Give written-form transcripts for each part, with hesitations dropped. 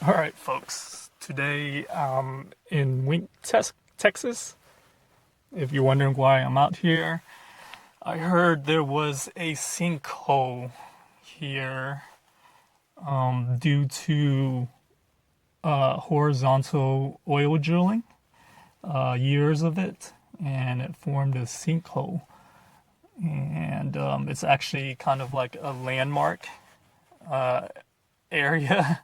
All right, folks. Today, in Wink, Texas. If you're wondering why I'm out here, I heard there was a sinkhole here due to horizontal oil drilling, years of it, and it formed a sinkhole. And it's actually kind of like a landmark area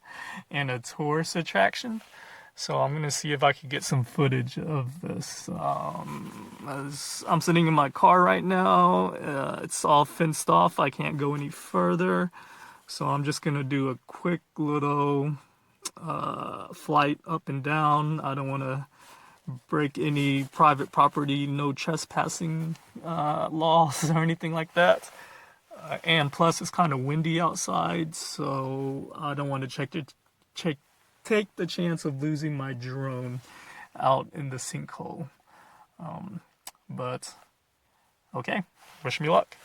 and a tourist attraction. So I'm gonna see if I can get some footage of this. As I'm sitting in my car right now, it's all fenced off. I can't go any further. So I'm just gonna do a quick little flight up and down. I don't want to break any private property, no trespassing laws or anything like that. And plus, it's kind of windy outside, so I don't want to take the chance of losing my drone out in the sinkhole. But okay, wish me luck.